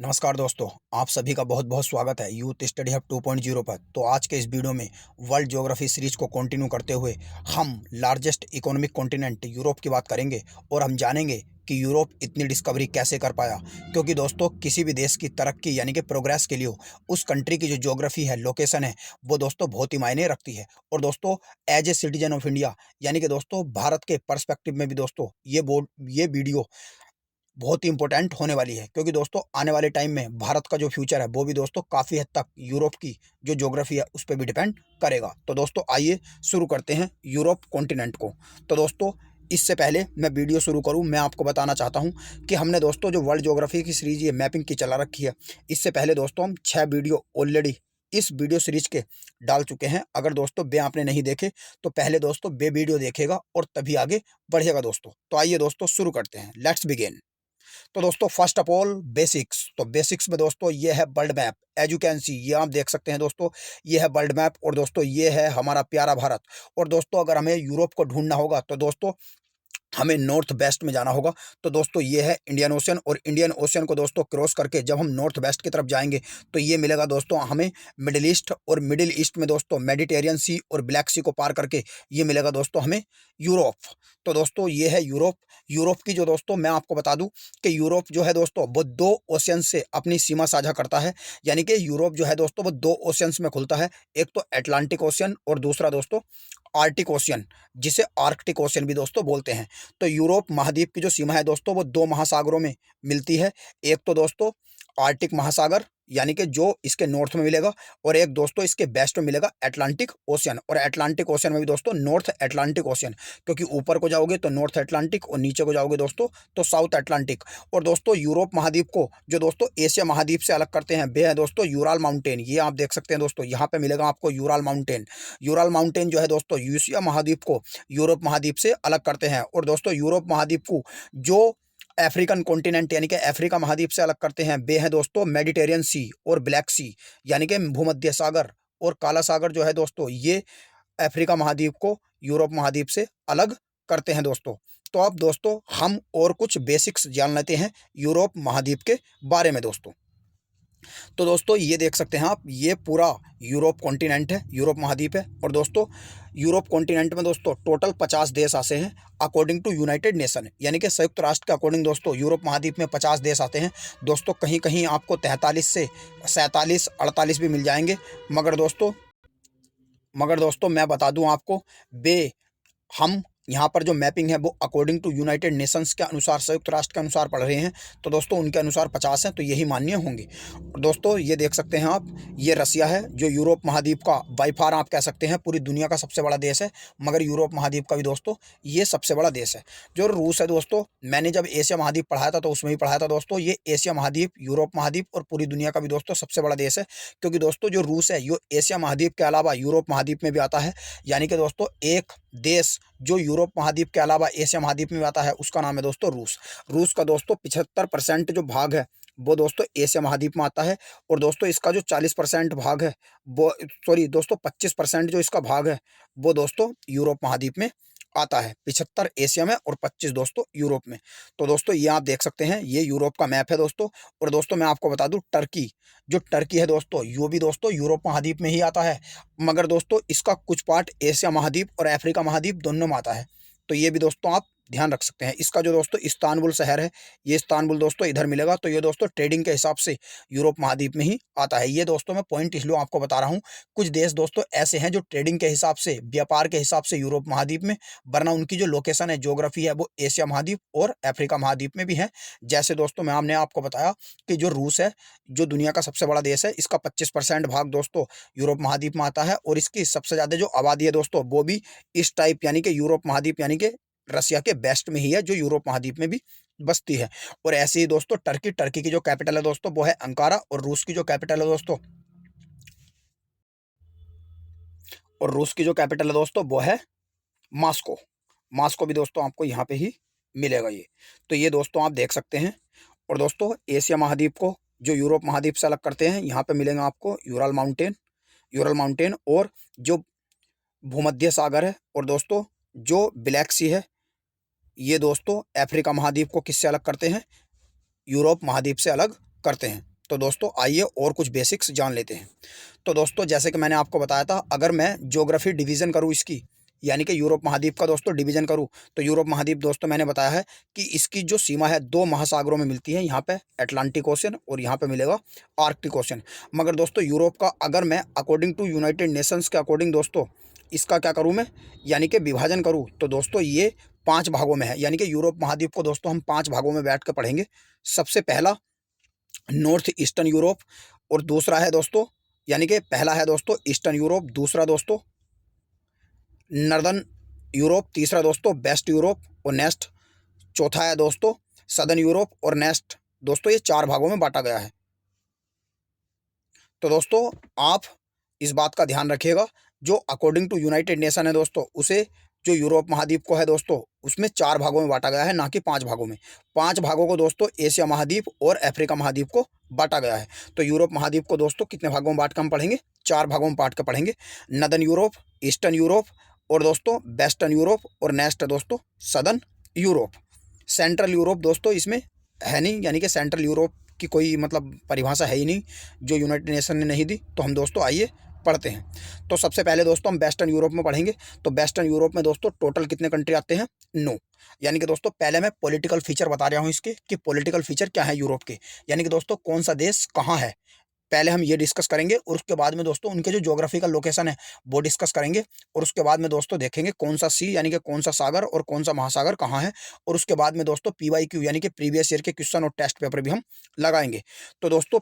नमस्कार दोस्तों, आप सभी का बहुत बहुत स्वागत है यूथ स्टडी हब 2.0 पर। तो आज के इस वीडियो में वर्ल्ड ज्योग्राफी सीरीज को कंटिन्यू करते हुए हम लार्जेस्ट इकोनॉमिक कॉन्टिनेंट यूरोप की बात करेंगे और हम जानेंगे कि यूरोप इतनी डिस्कवरी कैसे कर पाया। क्योंकि दोस्तों किसी भी देश की तरक्की यानी कि प्रोग्रेस के लिए उस कंट्री की जो ज्योग्राफी है, लोकेशन है, वो दोस्तों बहुत ही मायने रखती है। और दोस्तों as a citizen of India यानी कि दोस्तों भारत के पर्सपेक्टिव में भी दोस्तों ये वीडियो बहुत ही इंपॉर्टेंट होने वाली है। क्योंकि दोस्तों आने वाले टाइम में भारत का जो फ्यूचर है वो भी दोस्तों काफ़ी हद तक यूरोप की जो ज्योग्राफी है उस पर भी डिपेंड करेगा। तो दोस्तों आइए शुरू करते हैं यूरोप कॉन्टिनेंट को। तो दोस्तों इससे पहले मैं वीडियो शुरू करूं, मैं आपको बताना चाहता हूं कि हमने दोस्तों जो वर्ल्ड ज्योग्राफी की सीरीज ये मैपिंग की चला रखी है, इससे पहले दोस्तों हम 6 वीडियो ऑलरेडी इस वीडियो सीरीज के डाल चुके हैं। अगर दोस्तों वे आपने नहीं देखे तो पहले दोस्तों वे वीडियो देखेगा और तभी आगे बढ़ेगा दोस्तों। तो आइए दोस्तों शुरू करते हैं, लेट्स बिगिन। तो दोस्तों फर्स्ट ऑफ ऑल बेसिक्स। तो बेसिक्स में दोस्तों ये है world map. As you can see, ये आप देख सकते हैं दोस्तों, ये है वर्ल्ड मैप। और दोस्तों ये है हमारा प्यारा भारत। और दोस्तों अगर हमें यूरोप को ढूंढना होगा तो दोस्तों हमें नॉर्थ वेस्ट में जाना होगा। तो दोस्तों ये है इंडियन ओशन। और इंडियन ओशन को दोस्तों क्रॉस करके जब हम नॉर्थ वेस्ट की तरफ जाएंगे तो ये मिलेगा दोस्तों हमें मिडिल ईस्ट। और मिडिल ईस्ट में दोस्तों मेडिटेरियन सी और ब्लैक सी को पार करके ये मिलेगा दोस्तों हमें यूरोप। तो दोस्तों ये है यूरोप। यूरोप की जो दोस्तों मैं आपको बता दूं कि यूरोप जो है दोस्तों वो 2 ओशियन से अपनी सीमा साझा करता है। यानी कि यूरोप जो है दोस्तों वो 2 ओशियंस में खुलता है। एक तो अटलांटिक ओशियन और दूसरा दोस्तों आर्टिक ओशियन, जिसे आर्कटिक ओशियन भी दोस्तों बोलते हैं। तो यूरोप महाद्वीप की जो सीमा है दोस्तों वो 2 महासागरों में मिलती है। एक तो दोस्तों आर्टिक महासागर यानी कि जो इसके नॉर्थ में मिलेगा, और एक दोस्तों इसके वेस्ट में मिलेगा अटलांटिक ओशियन। और अटलांटिक ओशियन में भी दोस्तों नॉर्थ अटलांटिक ओशियन, क्योंकि ऊपर को जाओगे तो नॉर्थ अटलांटिक और नीचे को जाओगे दोस्तों तो साउथ अटलांटिक। और दोस्तों यूरोप महाद्वीप को जो दोस्तों एशिया महाद्वीप से अलग करते हैं वे है दोस्तों यूराल माउंटेन। ये आप देख सकते हैं दोस्तों, यहाँ पे मिलेगा आपको यूराल माउंटेन। यूराल माउंटेन जो है दोस्तों एशिया महाद्वीप को यूरोप महाद्वीप से अलग करते हैं। और दोस्तों यूरोप महाद्वीप को जो अफ्रीकन कॉन्टिनेंट यानी कि अफ्रीका महाद्वीप से अलग करते हैं वे हैं दोस्तों मेडिटेरियन सी और ब्लैक सी, यानी कि भूमध्य सागर और काला सागर जो है दोस्तों ये अफ्रीका महाद्वीप को यूरोप महाद्वीप से अलग करते हैं दोस्तों। तो अब दोस्तों हम और कुछ बेसिक्स जान लेते हैं यूरोप महाद्वीप के बारे में दोस्तों। तो दोस्तों ये देख सकते हैं आप, ये पूरा यूरोप कॉन्टिनेंट है, यूरोप महाद्वीप है। और दोस्तों यूरोप कॉन्टिनेंट में दोस्तों टोटल 50 देश आते हैं अकॉर्डिंग टू यूनाइटेड नेशन, यानी कि संयुक्त राष्ट्र के अकॉर्डिंग दोस्तों यूरोप महाद्वीप में 50 देश आते हैं दोस्तों। कहीं कहीं आपको 43 से 47 48 भी मिल जाएंगे। मगर दोस्तों मैं बता दूं आपको, बे हम यहाँ पर जो मैपिंग है वो अकॉर्डिंग टू यूनाइटेड नेशंस के अनुसार, संयुक्त राष्ट्र के अनुसार पढ़ रहे हैं। तो दोस्तों उनके अनुसार 50 हैं, तो यही मान्य होंगे। और दोस्तों ये देख सकते हैं आप, ये रसिया है जो यूरोप महाद्वीप का बाई फार आप कह सकते हैं पूरी दुनिया का सबसे बड़ा देश है। मगर यूरोप महाद्वीप का भी दोस्तों ये सबसे बड़ा देश है। जो रूस है दोस्तों, मैंने जब एशिया महाद्वीप पढ़ाया था तो उसमें भी पढ़ाया था दोस्तों, ये एशिया महाद्वीप, यूरोप महाद्वीप और पूरी दुनिया का भी दोस्तों सबसे बड़ा देश है। क्योंकि दोस्तों जो रूस है ये एशिया महाद्वीप के अलावा यूरोप महाद्वीप में भी आता है। यानी कि दोस्तों एक देश जो यूरोप महाद्वीप के अलावा एशिया महाद्वीप में आता है उसका नाम है दोस्तों रूस। रूस का दोस्तों 75% जो भाग है वो दोस्तों एशिया महाद्वीप में आता है। और दोस्तों इसका जो 40% भाग है वो, सॉरी दोस्तों 25% जो इसका भाग है वो दोस्तों यूरोप महाद्वीप में आता है। 75 एशिया में और 25 दोस्तों यूरोप में। तो दोस्तों ये आप देख सकते हैं, ये यूरोप का मैप है दोस्तों। और दोस्तों मैं आपको बता दूं टर्की, जो टर्की है दोस्तों यो भी दोस्तों यूरोप महाद्वीप में ही आता है। मगर दोस्तों इसका कुछ पार्ट एशिया महाद्वीप और अफ्रीका महाद्वीप दोनों में आता है। तो ये भी दोस्तों आप ध्यान रख सकते हैं। इसका जो दोस्तों इस्तांबुल शहर है, ये इस्तांबुल दोस्तों इधर मिलेगा। तो ये दोस्तों ट्रेडिंग के हिसाब से यूरोप महाद्वीप में ही आता है। ये दोस्तों मैं पॉइंट इसलिए आपको बता रहा हूँ, कुछ देश दोस्तों ऐसे हैं जो ट्रेडिंग के हिसाब से, व्यापार के हिसाब से यूरोप महाद्वीप में, वरना उनकी जो लोकेशन है, ज्योग्राफी है, वो एशिया महाद्वीप और अफ्रीका महाद्वीप में भी है। जैसे दोस्तों मैं हमने आपको बताया कि जो रूस है, जो दुनिया का सबसे बड़ा देश है, इसका 25% भाग दोस्तों यूरोप महाद्वीप में आता है। और इसकी सबसे ज़्यादा जो आबादी है दोस्तों वो भी इस टाइप यानी कि यूरोप महाद्वीप यानी कि रसिया के वेस्ट में ही है, जो यूरोप महाद्वीप में भी बसती है। और ऐसे ही दोस्तों टर्की, टर्की की जो कैपिटल है दोस्तों वो है अंकारा। और रूस की जो कैपिटल है दोस्तों, और रूस की जो कैपिटल है दोस्तों वो है मॉस्को। मॉस्को भी दोस्तों आपको यहाँ पे ही मिलेगा ये। तो ये दोस्तों आप देख सकते हैं। और दोस्तों एशिया महाद्वीप को जो यूरोप महाद्वीप से अलग करते हैं, यहाँ पे मिलेगा आपको यूराल माउंटेन, यूरल माउंटेन। और जो भूमध्य सागर है, और दोस्तों जो ब्लैक सी है, ये दोस्तों अफ्रीका महाद्वीप को किससे अलग करते हैं, यूरोप महाद्वीप से अलग करते हैं। तो दोस्तों आइए और कुछ बेसिक्स जान लेते हैं। तो दोस्तों जैसे कि मैंने आपको बताया था, अगर मैं ज्योग्राफी डिवीज़न करूँ इसकी, यानी कि यूरोप महाद्वीप का दोस्तों डिवीज़न करूँ, तो यूरोप महाद्वीप दोस्तों मैंने बताया है कि इसकी जो सीमा है 2 महासागरों में मिलती है। यहाँ पे अटलांटिक ओशन और यहाँ पे मिलेगा आर्कटिक ओशन। मगर दोस्तों यूरोप का अगर मैं अकॉर्डिंग टू यूनाइटेड नेशंस के अकॉर्डिंग दोस्तों इसका क्या करूँ मैं, यानी कि विभाजन करूँ, तो दोस्तों ये 5 भागों में है। यानी कि यूरोप महाद्वीप को दोस्तों हम 5 भागों में बैठ कर पढ़ेंगे। सबसे पहला नॉर्थ ईस्टर्न यूरोप, और दूसरा है दोस्तों, यानी कि पहला है दोस्तों ईस्टर्न यूरोप, दूसरा दोस्तों नर्दर्न यूरोप, तीसरा दोस्तों वेस्ट यूरोप और नेक्स्ट चौथा है दोस्तों सदर्न यूरोप और नेक्स्ट दोस्तों ये 4 भागों में बांटा गया है। तो दोस्तों आप इस बात का ध्यान रखिएगा, जो अकॉर्डिंग टू यूनाइटेड नेशन है दोस्तों, उसे जो यूरोप महाद्वीप को है दोस्तों उसमें 4 भागों में बांटा गया है, ना कि 5 भागों में। 5 भागों को दोस्तों एशिया महाद्वीप और अफ्रीका महाद्वीप को बांटा गया है। तो यूरोप महाद्वीप को दोस्तों कितने भागों में बांट कर हम पढ़ेंगे, 4 भागों में बांट कर पढ़ेंगे। नदर्न यूरोप, ईस्टर्न यूरोप और दोस्तों वेस्टर्न यूरोप और नेक्स्ट दोस्तों सदर्न यूरोप। सेंट्रल यूरोप दोस्तों इसमें है नहीं, यानी कि सेंट्रल यूरोप की कोई मतलब परिभाषा है ही नहीं जो यूनाइटेड नेशन ने नहीं दी। तो हम दोस्तों आइए पढ़ते हैं। तो सबसे पहले दोस्तों हम वेस्टर्न यूरोप में पढ़ेंगे। तो वेस्टर्न यूरोप में दोस्तों टोटल कितने कंट्री आते हैं, 9। यानी कि दोस्तों पहले मैं पॉलिटिकल फीचर बता रहा हूँ इसके, कि पॉलिटिकल फीचर क्या है यूरोप के, यानी कि दोस्तों कौन सा देश कहाँ है, पहले हम ये डिस्कस करेंगे। और उसके बाद में दोस्तों उनके जो ज्योग्राफिकल लोकेशन है वो डिस्कस करेंगे। और उसके बाद में दोस्तों देखेंगे कौन सा सी, यानी कि कौन सा सागर और कौन सा महासागर कहाँ है। और उसके बाद में दोस्तों PYQ यानी कि प्रीवियस ईयर के क्वेश्चन और टेस्ट पेपर भी हम लगाएंगे। तो दोस्तों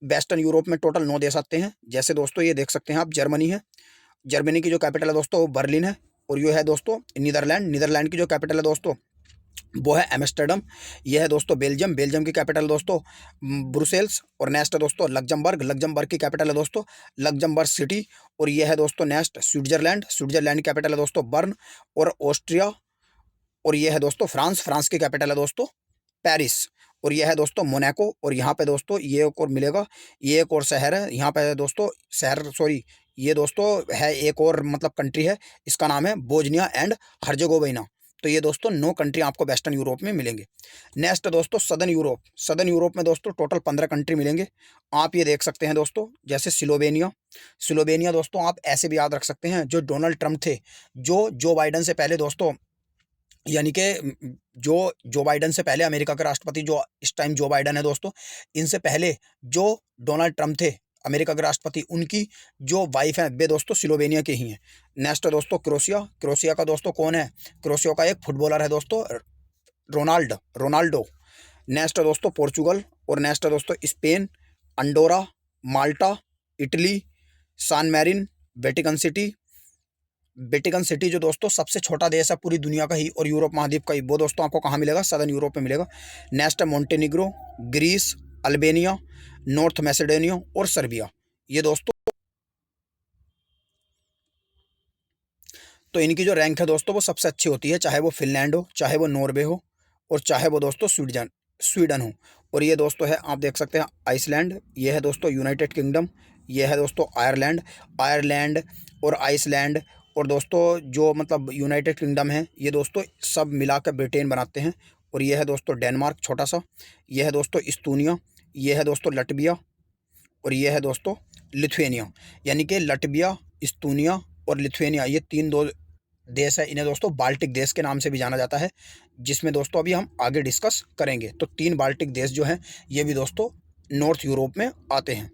वेस्टर्न यूरोप में टोटल 9 देश आते हैं। जैसे दोस्तों ये देख सकते हैं आप, जर्मनी है, जर्मनी की जो कैपिटल है दोस्तों वो बर्लिन है। और ये है दोस्तों नीदरलैंड, नीदरलैंड की जो कैपिटल है दोस्तों वो है एम्स्टर्डम। ये है दोस्तों बेल्जियम, बेल्जियम की कैपिटल दोस्तों ब्रुसेल्स। और नेक्स्ट है दोस्तों लग्जमबर्ग, लग्जमबर्ग की कैपिटल है दोस्तों लग्जमबर्ग सिटी। और ये है दोस्तों नेक्स्ट स्विट्जरलैंड, स्विट्जरलैंड की कैपिटल है दोस्तों बर्न और ऑस्ट्रिया। और ये है दोस्तों फ्रांस, फ्रांस की कैपिटल है दोस्तों पेरिस। और ये है दोस्तों मोनाको। और यहाँ पे दोस्तों ये एक और मिलेगा, ये एक और शहर है यहाँ पे दोस्तों, शहर सॉरी, ये दोस्तों है एक और मतलब कंट्री है, इसका नाम है बोस्निया एंड हर्जेगोविना। तो ये दोस्तों 9 कंट्री आपको वेस्टर्न यूरोप में मिलेंगे। नेक्स्ट दोस्तों सदर्न यूरोप, सदर्न यूरोप में दोस्तों टोटल 15 कंट्री मिलेंगे। आप ये देख सकते हैं दोस्तों, जैसे स्लोवेनिया, स्लोवेनिया दोस्तों आप ऐसे भी याद रख सकते हैं, जो डोनाल्ड ट्रंप थे, जो बाइडन से पहले दोस्तों, यानी कि जो बाइडन से पहले अमेरिका के राष्ट्रपति जो इस टाइम जो बाइडन है दोस्तों, इनसे पहले जो डोनाल्ड ट्रंप थे अमेरिका के राष्ट्रपति, उनकी जो वाइफ है वे दोस्तों स्लोवेनिया के ही हैं। नेक्स्ट दोस्तों क्रोशिया, क्रोशिया का दोस्तों कौन है, क्रोशिया का एक फुटबॉलर है दोस्तों रोनाल्डो। नेक्स्ट दोस्तों पोर्चुगल। और नेक्स्ट दोस्तों स्पेन, अंडोरा, माल्टा, इटली, सान marine, Vatican city. Vatican city जो दोस्तों सबसे छोटा देश है पूरी दुनिया का ही और यूरोप महाद्वीप का ही, वो दोस्तों आपको कहाँ मिलेगा, सदर्न यूरोप में मिलेगा। नेक्स्ट है मोंटेनिग्रो, ग्रीस, अल्बेनिया, नॉर्थ मैसेडोनिया और सर्बिया। ये दोस्तों तो इनकी जो रैंक है दोस्तों वो सबसे अच्छी होती है, चाहे वो फिनलैंड हो, चाहे वो नॉर्वे हो और चाहे वो दोस्तों स्वीडन हो। और ये दोस्तों है, आप देख सकते हैं आइसलैंड, ये है दोस्तों यूनाइटेड किंगडम, ये है दोस्तों आयरलैंड, आयरलैंड और आइसलैंड। और दोस्तों जो मतलब यूनाइटेड किंगडम है ये दोस्तों सब मिलाकर ब्रिटेन बनाते हैं। और ये है दोस्तों डेनमार्क छोटा सा, ये है दोस्तों इस्तूनिया, ये है दोस्तों लटविया और ये है दोस्तों लिथुएनिया। यानी कि लटविया, इस्तूनिया और लिथुएनिया ये 3 दो देश है, इन्हें दोस्तों बाल्टिक देश के नाम से भी जाना जाता है, जिसमें दोस्तों अभी हम आगे डिस्कस करेंगे। तो 3 बाल्टिक देश जो हैं ये भी दोस्तों नॉर्थ यूरोप में आते हैं।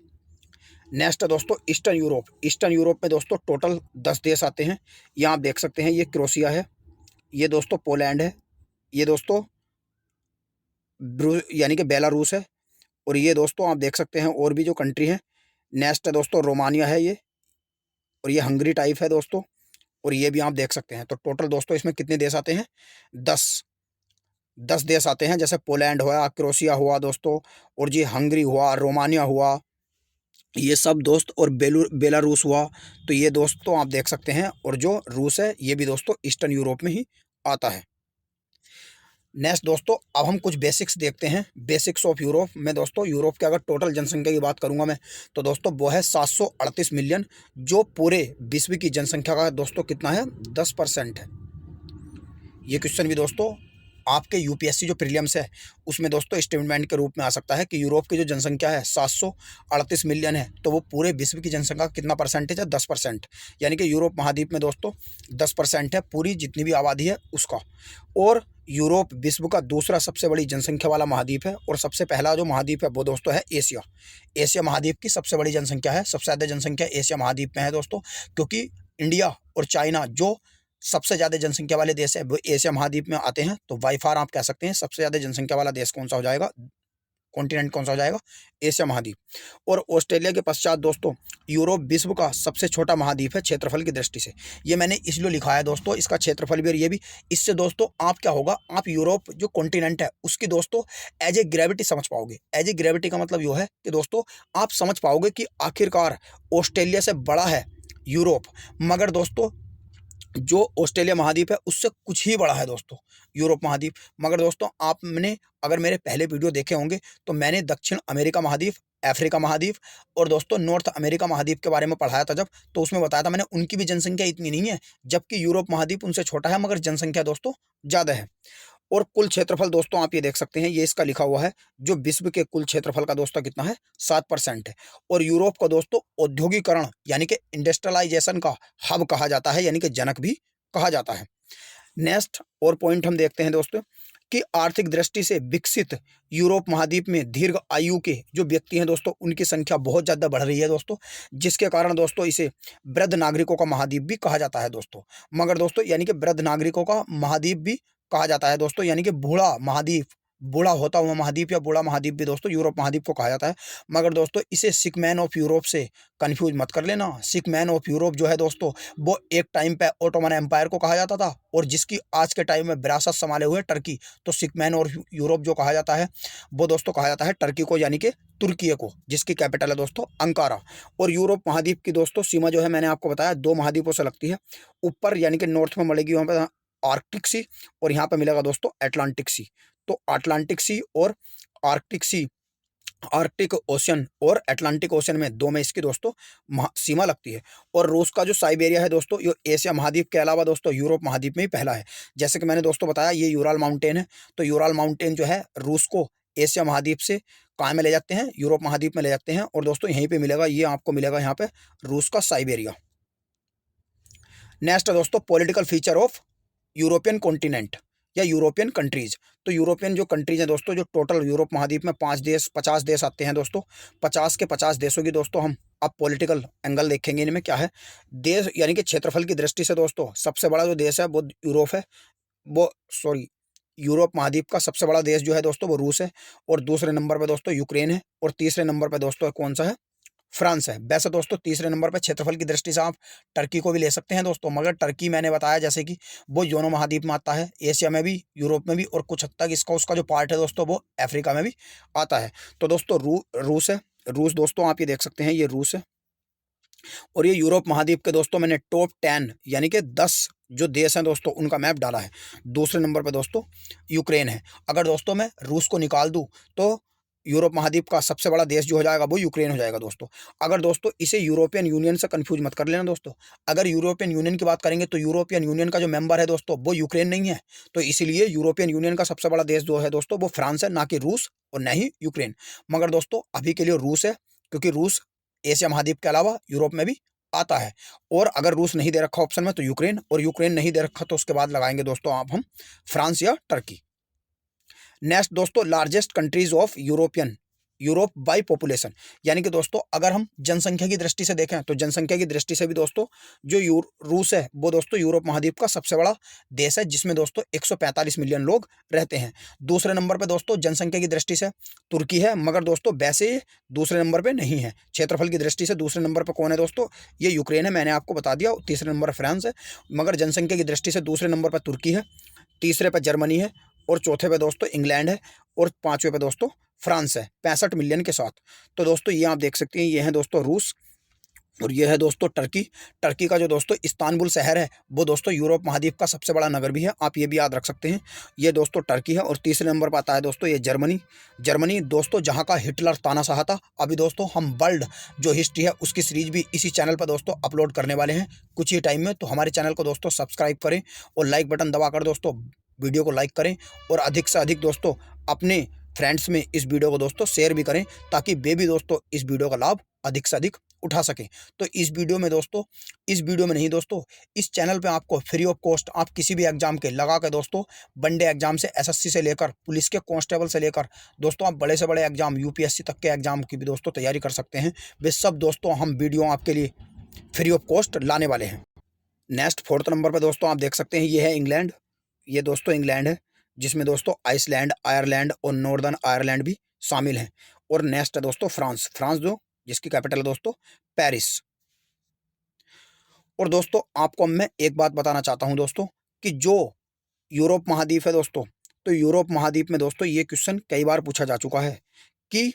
नेक्स्ट है दोस्तों ईस्टर्न यूरोप, ईस्टर्न यूरोप में दोस्तों टोटल 10 देश आते हैं। यहाँ आप देख सकते हैं, ये क्रोशिया है, ये दोस्तों पोलैंड है, ये दोस्तों यानी कि बेलारूस है। और ये दोस्तों आप देख सकते हैं और भी जो कंट्री हैं। नेक्स्ट है दोस्तों रोमानिया है ये, और ये हंगरी टाइप है दोस्तों, और ये भी आप देख सकते हैं। तो टोटल दोस्तों इसमें कितने देश आते हैं, 10 देश आते हैं। जैसे पोलैंड हुआ, क्रोशिया हुआ दोस्तों, और जी हंगरी हुआ, रोमानिया हुआ, ये सब दोस्त, और बेलारूस हुआ। तो ये दोस्तों आप देख सकते हैं, और जो रूस है ये भी दोस्तों ईस्टर्न यूरोप में ही आता है। नेक्स्ट दोस्तों अब हम कुछ बेसिक्स देखते हैं, बेसिक्स ऑफ यूरोप में। दोस्तों यूरोप के अगर टोटल जनसंख्या की बात करूंगा मैं, तो दोस्तों वो है 738 मिलियन, जो पूरे विश्व की जनसंख्या का दोस्तों कितना है, 10% है। ये क्वेश्चन भी दोस्तों आपके यूपीएससी जो प्रीलिम्स है उसमें दोस्तों स्टेटमेंट के रूप में आ सकता है कि यूरोप की जो जनसंख्या है 738 मिलियन है, तो वो पूरे विश्व की जनसंख्या का कितना परसेंटेज है, 10%। यानी कि यूरोप महाद्वीप में दोस्तों 10% है पूरी जितनी भी आबादी है उसका। और यूरोप विश्व का दूसरा सबसे बड़ी जनसंख्या वाला महाद्वीप है, और सबसे पहला जो महाद्वीप है वो दोस्तों है एशिया। एशिया महाद्वीप की सबसे बड़ी जनसंख्या है, सबसे ज़्यादा जनसंख्या एशिया महाद्वीप में है दोस्तों, क्योंकि इंडिया और चाइना जो सबसे ज़्यादा जनसंख्या वाले देश है वो एशिया महाद्वीप में आते हैं। तो बाई फार आप कह सकते हैं सबसे ज़्यादा जनसंख्या वाला देश कौन सा हो जाएगा, कॉन्टिनेंट कौन सा हो जाएगा, एशिया महाद्वीप। और ऑस्ट्रेलिया के पश्चात दोस्तों यूरोप विश्व का सबसे छोटा महाद्वीप है क्षेत्रफल की दृष्टि से। ये मैंने इसलिए लिखा है दोस्तों, इसका क्षेत्रफल भी और ये भी। इससे दोस्तों आप क्या होगा, आप यूरोप जो कॉन्टिनेंट है उसकी दोस्तों एज ए ग्रेविटी समझ पाओगे। एज ए ग्रेविटी का मतलब यो है कि दोस्तों आप समझ पाओगे कि आखिरकार ऑस्ट्रेलिया से बड़ा है यूरोप, मगर दोस्तों जो ऑस्ट्रेलिया महाद्वीप है उससे कुछ ही बड़ा है दोस्तों यूरोप महाद्वीप। मगर दोस्तों आपने अगर मेरे पहले वीडियो देखे होंगे तो मैंने दक्षिण अमेरिका महाद्वीप, अफ्रीका महाद्वीप और दोस्तों नॉर्थ अमेरिका महाद्वीप के बारे में पढ़ाया था जब, तो उसमें बताया था मैंने उनकी भी जनसंख्या इतनी नहीं है, जबकि यूरोप महाद्वीप उनसे छोटा है मगर जनसंख्या दोस्तों ज़्यादा है। और कुल क्षेत्रफल दोस्तों आप ये देख सकते हैं, ये इसका लिखा हुआ है जो विश्व के कुल क्षेत्रफल का दोस्तों कितना है, 7% है। और यूरोप को दोस्तों औद्योगिकरण यानी कि इंडस्ट्रियलाइजेशन का हब कहा जाता है, यानी कि जनक भी कहा जाता है। नेक्स्ट और पॉइंट हम देखते हैं दोस्तों कि आर्थिक दृष्टि से विकसित यूरोप महाद्वीप में दीर्घ आयु के जो व्यक्ति हैं दोस्तों उनकी संख्या बहुत ज़्यादा बढ़ रही है दोस्तों, जिसके कारण दोस्तों इसे वृद्ध नागरिकों का महाद्वीप भी कहा जाता है दोस्तों। मगर दोस्तों यानी कि वृद्ध नागरिकों का महाद्वीप भी कहा जाता है दोस्तों, यानी कि बूढ़ा महाद्वीप, बूढ़ा होता हुआ महाद्वीप या बूढ़ा महाद्वीप भी दोस्तों यूरोप महाद्वीप को कहा जाता है। मगर दोस्तों इसे सिक मैन ऑफ यूरोप से कंफ्यूज मत कर लेना। सिक मैन ऑफ यूरोप जो है दोस्तों वो एक टाइम पे ओटोमन एम्पायर को कहा जाता था, और जिसकी आज के टाइम में विरासत संभाले हुए टर्की, तो सिक मैन और यूरोप जो कहा जाता है वो दोस्तों कहा जाता है टर्की को, यानी कि तुर्की को, जिसकी कैपिटल है दोस्तों अंकारा। और यूरोप महाद्वीप की दोस्तों सीमा जो है मैंने आपको बताया 2 महाद्वीपों से लगती है। ऊपर यानी कि नॉर्थ में मिलेगी वहाँ पर आर्कटिक सी, और यहाँ पे मिलेगा दोस्तों अटलांटिक सी। तो अटलांटिक सी और आर्कटिक सी, आर्कटिक ओशन और अटलांटिक ओशन में 2 में इसकी दोस्तों सीमा लगती है। और रूस का जो साइबेरिया है दोस्तों ये एशिया महाद्वीप के अलावा दोस्तों यूरोप महाद्वीप में ही पहला है। जैसे कि मैंने दोस्तों बताया ये यूराल माउंटेन है, तो यूराल माउंटेन जो है रूस को एशिया महाद्वीप से कहाँ में ले जाते हैं, यूरोप महाद्वीप में ले जाते हैं। और दोस्तों यहीं पे मिलेगा, ये आपको मिलेगा यहाँ पे रूस का साइबेरिया। नेक्स्ट है दोस्तों political feature of European continent या यूरोपियन कंट्रीज। तो यूरोपियन जो कंट्रीज हैं दोस्तों, जो टोटल यूरोप महाद्वीप में 50 देश आते हैं दोस्तों, 50 के 50 देशों की दोस्तों हम अब पॉलिटिकल एंगल देखेंगे इनमें क्या है। देश यानी कि क्षेत्रफल की दृष्टि से दोस्तों सबसे बड़ा जो देश है वो यूरोप है, वो सॉरी यूरोप महाद्वीप का सबसे बड़ा देश जो है दोस्तों वो रूस है, और दूसरे नंबर पर दोस्तों यूक्रेन है, और तीसरे नंबर पर दोस्तों कौन सा है, फ्रांस है। वैसे दोस्तों तीसरे नंबर पे क्षेत्रफल की दृष्टि से आप टर्की को भी ले सकते हैं दोस्तों, मगर टर्की मैंने बताया जैसे कि वो योनो महाद्वीप में आता है, एशिया में भी, यूरोप में भी, और कुछ हद तक इसका उसका जो पार्ट है दोस्तों वो अफ्रीका में भी आता है। तो दोस्तों रूस है, रूस दोस्तों आप ये देख सकते हैं ये रूस है। और ये यूरोप महाद्वीप के दोस्तों मैंने टॉप 10 यानी कि 10 जो देश हैं दोस्तों उनका मैप डाला है। दूसरे नंबर पर दोस्तों यूक्रेन है। अगर दोस्तों मैं रूस को निकाल दूँ तो यूरोप महाद्वीप का सबसे बड़ा देश जो हो जाएगा वो यूक्रेन हो जाएगा दोस्तों। अगर दोस्तों इसे यूरोपियन यूनियन से कंफ्यूज मत कर लेना दोस्तों। अगर यूरोपियन यूनियन की बात करेंगे तो यूरोपियन यूनियन का जो मेंबर है दोस्तों वो यूक्रेन नहीं है, तो इसीलिए यूरोपियन यूनियन का सबसे बड़ा देश जो है दोस्तों वो फ्रांस है, ना कि रूस और न ही यूक्रेन। मगर दोस्तों अभी के लिए रूस है, क्योंकि रूस एशिया महाद्वीप के अलावा यूरोप में भी आता है। और अगर रूस नहीं दे रखा ऑप्शन में तो यूक्रेन, और यूक्रेन नहीं दे रखा तो उसके बाद लगाएंगे दोस्तों आप हम फ्रांस या टर्की। नेक्स्ट दोस्तों largest countries of Europe by population, यानी कि दोस्तों अगर हम जनसंख्या की दृष्टि से देखें तो जनसंख्या की दृष्टि से भी दोस्तों जो रूस है वो दोस्तों यूरोप महाद्वीप का सबसे बड़ा देश है, जिसमें दोस्तों 145 मिलियन लोग रहते हैं। दूसरे नंबर पे दोस्तों जनसंख्या की दृष्टि से तुर्की है, मगर दोस्तों वैसे ये दूसरे नंबर पे नहीं है। क्षेत्रफल की दृष्टि से दूसरे नंबर पर कौन है दोस्तों, ये यूक्रेन है, मैंने आपको बता दिया। तीसरे नंबर पर फ्रांस है, मगर जनसंख्या की दृष्टि से दूसरे नंबर पर तुर्की है, तीसरे पर जर्मनी है, और चौथे पे दोस्तों इंग्लैंड है, और पांचवें पे दोस्तों फ्रांस है 65 मिलियन के साथ। तो दोस्तों ये आप देख सकते हैं, ये है दोस्तों रूस, और ये है दोस्तों टर्की। टर्की का जो दोस्तों इस्तांबुल शहर है वो दोस्तों यूरोप महाद्वीप का सबसे बड़ा नगर भी है, आप ये भी याद रख सकते हैं। ये दोस्तों टर्की है, और तीसरे नंबर पर आता है दोस्तों ये जर्मनी दोस्तों, जहाँ का हिटलर तानाशाह था। अभी दोस्तों हम वर्ल्ड जो हिस्ट्री है उसकी सीरीज भी इसी चैनल पर दोस्तों अपलोड करने वाले हैं कुछ ही टाइम में, तो हमारे चैनल को दोस्तों सब्सक्राइब करें और लाइक बटन दबाकर दोस्तों वीडियो को लाइक करें और अधिक से अधिक दोस्तों अपने फ्रेंड्स में इस वीडियो को दोस्तों शेयर भी करें, ताकि वे भी दोस्तों इस वीडियो का लाभ अधिक से अधिक उठा सकें। तो इस वीडियो में दोस्तों, इस वीडियो में नहीं दोस्तों, इस चैनल पे आपको फ्री ऑफ कॉस्ट आप किसी भी एग्जाम के लगा के दोस्तों, वनडे एग्जाम से एसएससी से लेकर पुलिस के कांस्टेबल से लेकर दोस्तों आप बड़े से बड़े एग्जाम यूपीएससी तक के एग्जाम की भी दोस्तों तैयारी कर सकते हैं। वे सब दोस्तों हम वीडियो आपके लिए फ्री ऑफ कॉस्ट लाने वाले हैं। नेक्स्ट 4th नंबर पर दोस्तों आप देख सकते हैं, ये है इंग्लैंड। ये दोस्तों इंग्लैंड है, जिसमें दोस्तों आइसलैंड, आयरलैंड और नॉर्दर्न आयरलैंड भी शामिल हैं। और नेक्स्ट है दोस्तों फ्रांस। फ्रांस जो जिसकी कैपिटल है दोस्तों पेरिस। और दोस्तों आपको मैं एक बात बताना चाहता हूं दोस्तों, कि जो यूरोप महाद्वीप है दोस्तों, तो यूरोप महाद्वीप में दोस्तों ये क्वेश्चन कई बार पूछा जा चुका है कि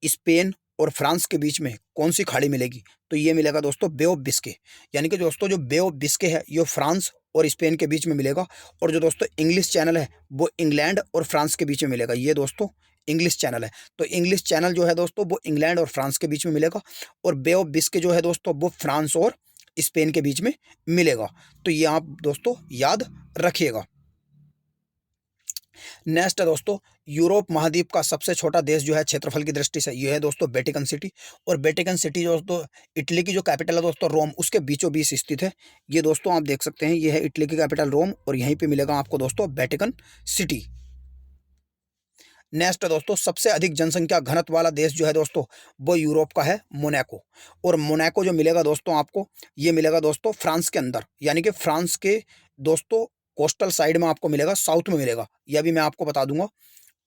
स्पेन और फ्रांस के बीच में कौन सी खाड़ी मिलेगी। तो ये मिलेगा दोस्तों बे ऑफ बिस्के। यानी कि दोस्तों जो बे ऑफ बिस्के है ये फ्रांस और स्पेन के बीच में मिलेगा। और जो दोस्तों इंग्लिश चैनल है वो इंग्लैंड और फ्रांस के बीच में मिलेगा। ये दोस्तों इंग्लिश चैनल है, तो इंग्लिश चैनल जो है दोस्तों वो इंग्लैंड और फ्रांस के बीच में मिलेगा। और बे ऑफ बिस्के जो है दोस्तों वो फ्रांस और स्पेन के बीच में मिलेगा। तो ये आप दोस्तों याद रखिएगा। नेक्स्ट है दोस्तों, यूरोप महाद्वीप का सबसे छोटा देश जो है क्षेत्रफल की दृष्टि से, ये है दोस्तों वेटिकन सिटी। और वेटिकन सिटी जो दोस्तों इटली की जो कैपिटल है दोस्तों रोम, उसके बीचों बीच स्थित है। ये दोस्तों आप देख सकते हैं, ये है इटली की कैपिटल रोम और यहीं पे मिलेगा आपको दोस्तों वेटिकन सिटी। नेक्स्ट है दोस्तों, सबसे अधिक जनसंख्या घनत्व वाला देश जो है दोस्तों वो यूरोप का है मोनाको। और मोनाको जो मिलेगा दोस्तों आपको, ये मिलेगा दोस्तों फ्रांस के अंदर, यानी कि फ्रांस के दोस्तों कोस्टल साइड में आपको मिलेगा, साउथ में मिलेगा। यह भी मैं आपको बता दूंगा,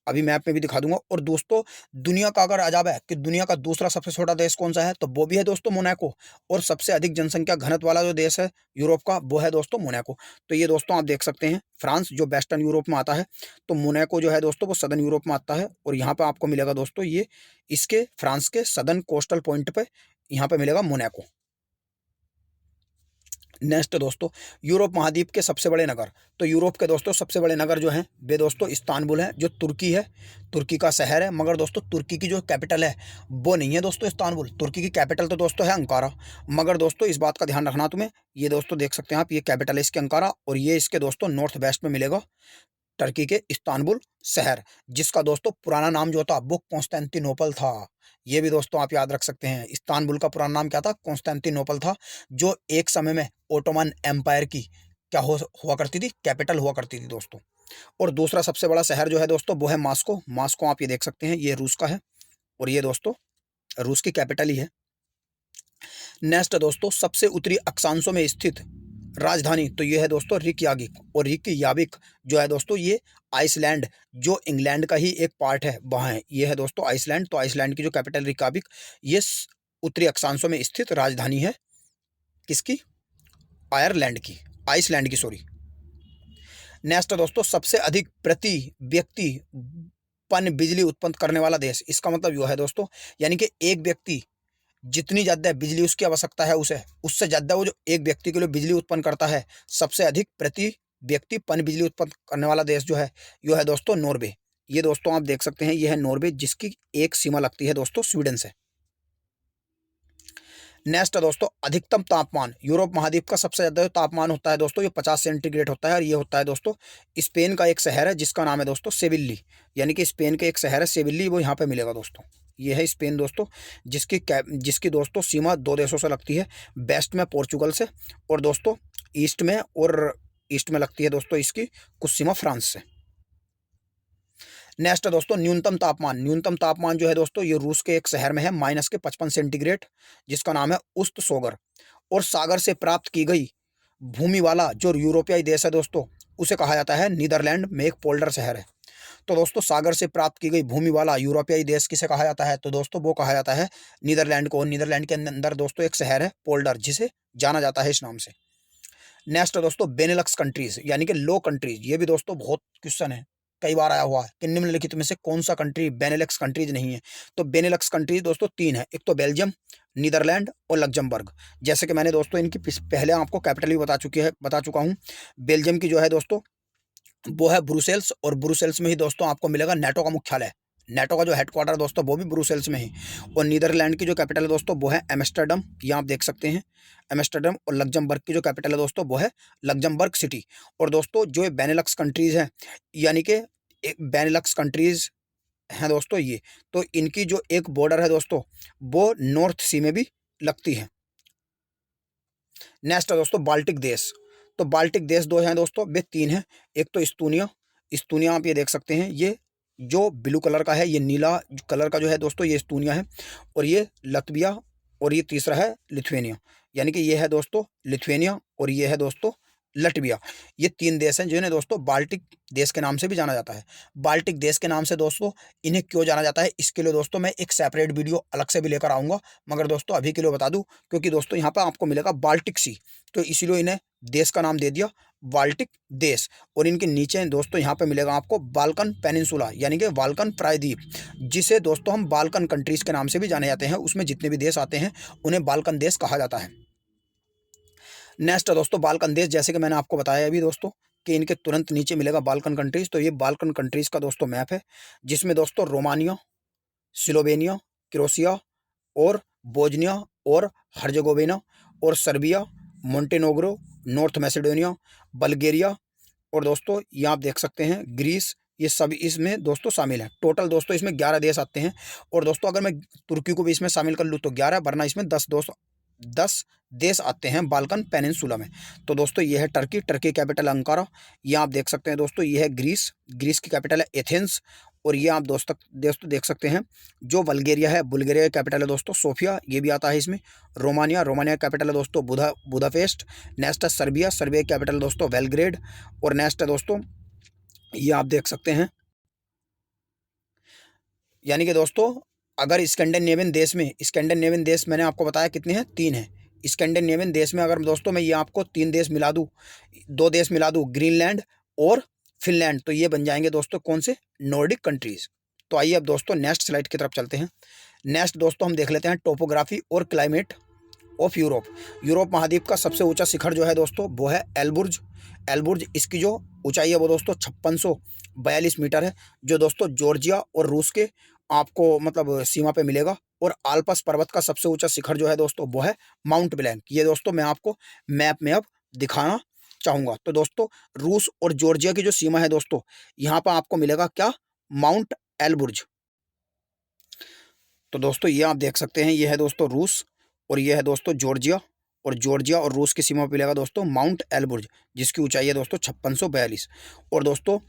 अभी मैप में भी दिखा दूंगा। और दोस्तों दुनिया का अगर अजाब है कि दुनिया का दूसरा सबसे छोटा देश कौन सा है, तो वो भी है दोस्तों मोनाको। और सबसे अधिक जनसंख्या घनत्व वाला जो देश है यूरोप का वो है दोस्तों मोनाको। तो ये दोस्तों आप देख सकते हैं, फ्रांस जो वेस्टर्न यूरोप में आता है, तो मोनाको जो है दोस्तों वो सदर्न यूरोप में आता है। और यहाँ पे आपको मिलेगा दोस्तों ये इसके फ्रांस के सदर्न कोस्टल पॉइंट पे यहाँ पे मिलेगा मोनाको। नेक्स्ट दोस्तों, यूरोप महाद्वीप के सबसे बड़े नगर। तो यूरोप के दोस्तों सबसे बड़े नगर जो हैं वे दोस्तों इस्तांबुल है, जो तुर्की है, तुर्की का शहर है। मगर दोस्तों तुर्की की जो कैपिटल है वो नहीं है दोस्तों इस्तांबुल, तुर्की की कैपिटल तो दोस्तों है अंकारा। मगर दोस्तों इस बात का ध्यान रखना तुम्हें, ये दोस्तों देख सकते हैं आप, ये कैपिटल है इसके अंकारा। और ये इसके दोस्तों नॉर्थ वेस्ट में मिलेगा टर्की के इस्तांबुल शहर, जिसका दोस्तों पुराना नाम जो था वो कॉन्स्टेंटिनोपल था। ये भी दोस्तों आप याद रख सकते हैं, इस्तांबुल का पुराना नाम क्या था, कॉन्स्टेंटिनोपल था, जो एक समय में ओटोमन एम्पायर की क्या हुआ करती थी, कैपिटल हुआ करती थी दोस्तों। और दूसरा सबसे बड़ा शहर जो है दोस्तों वो है मास्को। मास्को आप ये देख सकते हैं, ये रूस का है और ये दोस्तों रूस की कैपिटल ही है। नेक्स्ट दोस्तों, सबसे उत्तरी अक्षांशों में स्थित राजधानी, तो ये है दोस्तों रिकयागिक। और रिकयाविक जो है दोस्तों ये आइसलैंड, जो इंग्लैंड का ही एक पार्ट है, वहाँ है। ये है दोस्तों आइसलैंड। तो आइसलैंड की जो कैपिटल रिकयाविक, ये उत्तरी अक्षांशों में स्थित राजधानी है किसकी, आयरलैंड की, आइसलैंड की सॉरी। नेक्स्ट दोस्तों, सबसे अधिक प्रति व्यक्ति पन बिजली उत्पन्न करने वाला देश। इसका मतलब यह है दोस्तों, यानी कि एक व्यक्ति जितनी ज़्यादा बिजली उसकी आवश्यकता है उसे, उससे ज़्यादा वो जो एक व्यक्ति के लिए बिजली उत्पन्न करता है, सबसे अधिक प्रति व्यक्ति पन बिजली उत्पन्न करने वाला देश जो है यो है दोस्तों नॉर्वे। ये दोस्तों आप देख सकते हैं, ये है नॉर्वे, जिसकी एक सीमा लगती है दोस्तों स्वीडन से। नेक्स्ट है दोस्तों, अधिकतम तापमान। यूरोप महाद्वीप का सबसे ज़्यादा जो तापमान होता है दोस्तों ये 50 सेंटीग्रेड होता है। और ये होता है दोस्तों स्पेन का एक शहर है जिसका नाम है दोस्तों सेविल्ली, यानी कि स्पेन के एक शहर है सेविल्ली, वो यहाँ पे मिलेगा दोस्तों। ये है स्पेन दोस्तों, जिसकी दोस्तों सीमा दो देशों से लगती है, वेस्ट में पोर्चुगल से, और दोस्तों ईस्ट में लगती है दोस्तों इसकी कुछ सीमा फ्रांस से। नेक्स्ट है दोस्तों न्यूनतम तापमान। न्यूनतम तापमान जो है दोस्तों ये रूस के एक शहर में है, -55 सेंटीग्रेड, जिसका नाम है उस्त सोगर। और सागर से प्राप्त की गई भूमि वाला जो यूरोपीय देश है दोस्तों उसे कहा जाता है नीदरलैंड में एक पोल्डर शहर है। तो दोस्तों सागर से प्राप्त की गई भूमि वाला यूरोपीय देश किसे कहा जाता है, तो दोस्तों वो कहा जाता है नीदरलैंड को। नीदरलैंड के अंदर दोस्तों एक शहर है पोल्डर, जिसे जाना जाता है इस नाम से। नेक्स्ट है दोस्तों बेनेलक्स कंट्रीज, यानी कि लो कंट्रीज। ये भी दोस्तों बहुत क्वेश्चन है, कई बार आया हुआ है कि निम्नलिखित में से कौन सा कंट्री बेनेलक्स कंट्रीज नहीं है। तो बेनेलक्स कंट्रीज दोस्तों तीन है, एक तो बेल्जियम, नीदरलैंड और लग्जमबर्ग। जैसे कि मैंने दोस्तों इनकी पहले आपको कैपिटल भी बता चुका हूँ। बेल्जियम की जो है दोस्तों वो है ब्रुसेल्स, और ब्रुसेल्स में ही दोस्तों आपको मिलेगा नेटो का मुख्यालय। नेटो का जो हेडक्वार्टर है दोस्तों वो भी ब्रुसेल्स में है। और नीदरलैंड की जो कैपिटल है दोस्तों वो है एम्स्टर्डम, ये आप देख सकते हैं एम्स्टर्डम। और लग्जमबर्ग की जो कैपिटल है दोस्तों वो है लग्जमबर्ग सिटी। और दोस्तों जो ये बेनेलक्स कंट्रीज़ हैं, यानी कि एक बेनेलक्स कंट्रीज़ हैं दोस्तों ये, तो इनकी जो एक बॉर्डर है दोस्तों वो नॉर्थ सी में भी लगती है। नेक्स्ट है दोस्तों बाल्टिक देश। तो बाल्टिक देश दो हैं दोस्तों, वे तीन हैं। एक तो इस्तूनिया, इस्तूनिया आप ये देख सकते हैं, ये जो ब्लू कलर का है, ये नीला कलर का जो है दोस्तों ये इस्तूनिया है। और ये लतविया, और ये तीसरा है लिथुएनिया, यानी कि ये है दोस्तों लिथुएनिया और ये है दोस्तों लटविया। ये तीन देश हैं जिन्हें दोस्तों बाल्टिक देश के नाम से भी जाना जाता है। बाल्टिक देश के नाम से दोस्तों इन्हें क्यों जाना जाता है, इसके लिए दोस्तों मैं एक सेपरेट वीडियो अलग से भी लेकर आऊँगा, मगर दोस्तों अभी के लिए बता दूँ, क्योंकि दोस्तों यहाँ पर आपको मिलेगा बाल्टिक सी, तो इसीलिए इन्हें देश का नाम दे दिया बाल्टिक देश। और इनके नीचे दोस्तों यहाँ पे मिलेगा आपको बाल्कन पेनिनसुला, यानी कि बाल्कन प्रायद्वीप, जिसे दोस्तों हम बाल्कन कंट्रीज़ के नाम से भी जाने जाते हैं। उसमें जितने भी देश आते हैं उन्हें बाल्कन देश कहा जाता है। नेक्स्ट है दोस्तों बाल्कन देश, जैसे कि मैंने आपको बताया अभी दोस्तों कि इनके तुरंत नीचे मिलेगा बाल्कन कंट्रीज़। तो ये बाल्कन कंट्रीज़ का दोस्तों मैप है, जिसमें दोस्तों रोमानिया, स्लोवेनिया, क्रोएशिया और बोस्निया और हर्जेगोविना और Serbia, Montenegro, North Macedonia, Bulgaria और दोस्तों ये आप देख सकते हैं ग्रीस, ये सभी इसमें दोस्तों शामिल हैं। टोटल दोस्तों इसमें 11 देश आते हैं। और दोस्तों अगर मैं तुर्की को भी इसमें शामिल कर लूँ तो 11, वरना इसमें 10 देश आते हैं बाल्कन पेनिनसुला में। तो दोस्तों ये है टर्की, टर्की कैपिटल अंकारा। ये आप देख सकते हैं दोस्तों, ये है ग्रीस, ग्रीस की कैपिटल है एथेंस। और ये आप दोस्तों देख सकते हैं जो बल्गेरिया है, बुल्गारिया की कैपिटल है दोस्तों सोफिया, ये भी आता है इसमें। रोमानिया, रोमानिया की कैपिटल है दोस्तों बुदापेस्ट। नेक्स्ट है सर्बिया, सर्बिया की कैपिटल है दोस्तों बेलग्रेड। और नेक्स्ट है दोस्तों ये आप देख सकते हैं, यानी कि दोस्तों अगर स्कैंडिनेवियन देश मैंने आपको बताया कितने हैं, 3 हैं। स्कैंडिनेवियन देश में अगर दोस्तों मैं ये आपको 3 देश मिला दूँ, 2 देश मिला दूँ, ग्रीनलैंड और फिनलैंड, तो ये बन जाएंगे दोस्तों कौन से, नॉर्डिक कंट्रीज़। तो आइए अब दोस्तों नेक्स्ट स्लाइड की तरफ चलते हैं। नेक्स्ट दोस्तों हम देख लेते हैं टोपोग्राफी और क्लाइमेट ऑफ यूरोप। यूरोप महाद्वीप का सबसे ऊंचा शिखर जो है दोस्तों वो है एलबुर्ज। एलबुर्ज, इसकी जो ऊंचाई है वो दोस्तों 5642 मीटर है, जो दोस्तों जॉर्जिया और रूस के आपको मतलब सीमा पे मिलेगा। और आल्पस पर्वत का सबसे ऊंचा शिखर जो है दोस्तों वो है माउंट ब्लैंक। ये दोस्तों मैं आपको मैप में अब दिखाना चाहूँगा। तो दोस्तों रूस और जॉर्जिया की जो सीमा है दोस्तों, यहाँ पर आपको मिलेगा क्या, माउंट एलबुर्ज। तो दोस्तों ये आप देख सकते हैं, ये है दोस्तों रूस और ये है दोस्तों जॉर्जिया। और जॉर्जिया और रूस की सीमा पर मिलेगा दोस्तों माउंट एलबुर्ज, जिसकी ऊंचाई है दोस्तों 5642। और दोस्तों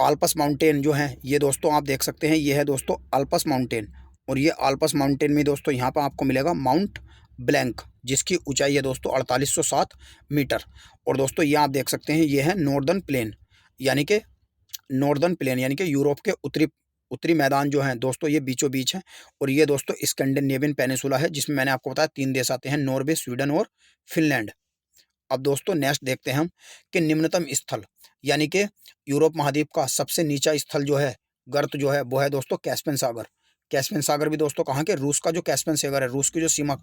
आल्पस माउंटेन जो हैं ये दोस्तों आप देख सकते हैं, ये है दोस्तों अल्पस माउंटेन। और ये अल्पस माउंटेन में दोस्तों यहाँ पर आपको मिलेगा माउंट ब्लैंक, जिसकी ऊंचाई है दोस्तों 4807 मीटर। और दोस्तों ये आप देख सकते हैं, ये है नॉर्दर्न प्लेन, यानी कि यूरोप के उत्तरी मैदान जो हैं दोस्तों ये बीचों बीच हैं। और ये दोस्तों स्कैंडिनेवियन पेनिनसुला है, जिसमें मैंने आपको बताया 3 देश आते हैं, नॉर्वे, स्वीडन और फिनलैंड। अब दोस्तों नेक्स्ट देखते हैं हम कि निम्नतम स्थल, यानी कि यूरोप महाद्वीप का सबसे नीचा स्थल जो है, गर्त जो है वो है दोस्तों कैस्पियन सागर। कैस्पियन सागर भी दोस्तों कहाँ के, रूस का जो कैस्पियन सागर है, रूस की जो सीमा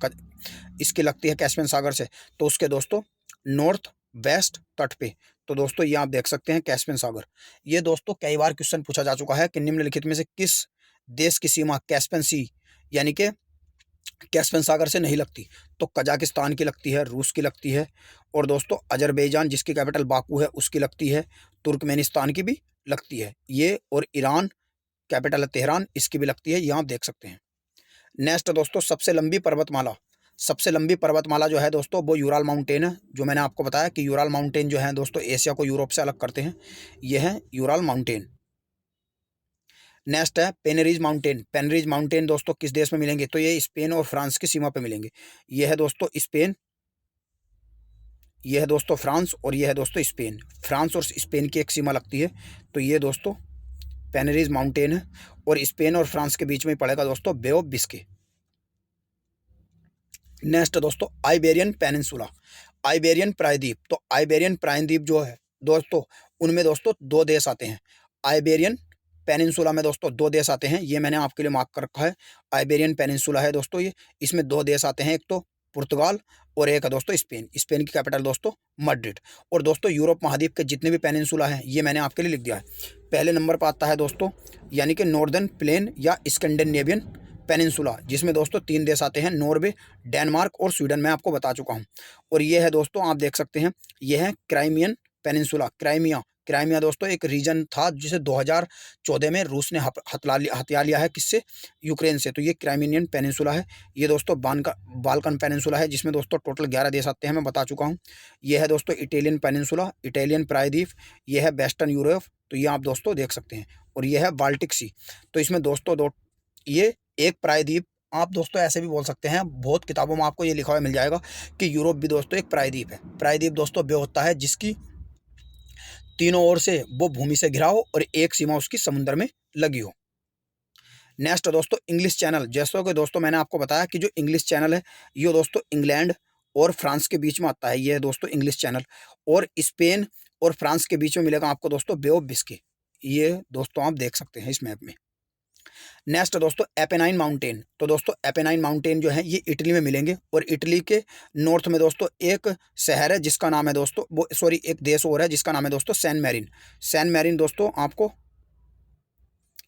इसकी लगती है कैस्पियन सागर से, तो उसके दोस्तों नॉर्थ वेस्ट तट पे। तो दोस्तों ये आप देख सकते हैं कैस्पियन सागर। ये दोस्तों कई बार क्वेश्चन पूछा जा चुका है कि निम्नलिखित में से किस देश की सीमा कैस्पियन सी, यानी कि कैस्पियन सागर से नहीं लगती। तो कजाकिस्तान की लगती है, रूस की लगती है, और दोस्तों अजरबैजान जिसकी कैपिटल बाकू है उसकी लगती है, तुर्कमेनिस्तान की भी लगती है ये, और ईरान कैपिटल है तेहरान, इसकी भी लगती है, ये आप देख सकते हैं। नेक्स्ट दोस्तों सबसे लंबी पर्वतमाला जो है दोस्तों वो यूराल माउंटेन है। जो मैंने आपको बताया कि यूराल माउंटेन जो है दोस्तों एशिया को यूरोप से अलग करते हैं, ये है यूराल माउंटेन। नेक्स्ट है पेनरीज माउंटेन। पेनरीज माउंटेन दोस्तों किस देश में मिलेंगे, तो ये स्पेन और फ्रांस की सीमा पे मिलेंगे। ये है दोस्तों स्पेन, ये है दोस्तों फ्रांस, और ये है दोस्तों स्पेन। फ्रांस और स्पेन की एक सीमा लगती है, तो ये दोस्तों पेनरीज माउंटेन है, और स्पेन और फ्रांस के बीच में पड़ेगा दोस्तों बे ऑफ बिस्के। नेक्स्ट दोस्तों आइबेरियन पेनिनसुला, आइबेरियन प्रायद्वीप। तो आइबेरियन प्रायद्वीप जो है दोस्तों, उनमें दोस्तों 2 देश आते हैं। आइबेरियन पेनिनसुला में दोस्तों 2 देश आते हैं, ये मैंने आपके लिए मार्क कर रखा है। आइबेरियन पेनिनसुला है दोस्तों ये, इसमें 2 देश आते हैं, एक तो पुर्तगाल और एक है दोस्तों स्पेन। स्पेन की कैपिटल दोस्तों मैड्रिड। और दोस्तों यूरोप महाद्वीप के जितने भी पेनिनसुला हैं ये मैंने आपके लिए लिख दिया है। पहले नंबर पर आता है दोस्तों यानी कि नॉर्दर्न प्लेन या स्कैंडिनेवियन पेनिनसुला, जिसमें दोस्तों 3 देश आते हैं, नॉर्वे, डेनमार्क और स्वीडन। मैं आपको बता चुका हूँ। और ये है दोस्तों, आप देख सकते हैं, ये है क्राइमियन पेनिनसुला। क्राइमिया, क्राइमिया दोस्तों एक रीजन था जिसे 2014 में रूस ने हथिया लिया है, किससे? यूक्रेन से। तो ये क्राइमियन पेनिनसुला है। ये दोस्तों बाल्कन पेनिनसुला है, जिसमें दोस्तों टोटल 11 देश आते हैं, मैं बता चुका हूँ। ये है दोस्तों इटालियन पेनिनसुला, इटालियन प्रायद्वीप। ये है वेस्टर्न यूरोप, तो ये आप दोस्तों देख सकते हैं। और ये है बाल्टिक सी। तो इसमें दोस्तों ये एक प्रायद्वीप, आप दोस्तों ऐसे भी बोल सकते हैं, बहुत किताबों में आपको ये लिखा हुआ मिल जाएगा कि यूरोप भी दोस्तों एक प्रायद्वीप है। प्रायद्वीप दोस्तों वो होता है जिसकी तीनों ओर से वो भूमि से घिरा हो और एक सीमा उसकी समुद्र में लगी हो। नेक्स्ट दोस्तों इंग्लिश चैनल। जैसे कि दोस्तों मैंने आपको बताया कि जो इंग्लिश चैनल है ये दोस्तों इंग्लैंड और फ्रांस के बीच में आता है। ये है दोस्तों इंग्लिश चैनल। और स्पेन और फ्रांस के बीच में मिलेगा आपको दोस्तों बे ऑफ बिस्के। ये दोस्तों आप देख सकते हैं इस मैप में। नेक्स्ट दोस्तों एपेनाइन माउंटेन। तो दोस्तों एपेनाइन माउंटेन जो है ये इटली में मिलेंगे। और इटली के नॉर्थ में दोस्तों एक शहर है जिसका नाम है दोस्तों, वो सॉरी एक देश और है जिसका नाम है दोस्तों सैन मैरिन। सैन मैरिन दोस्तों आपको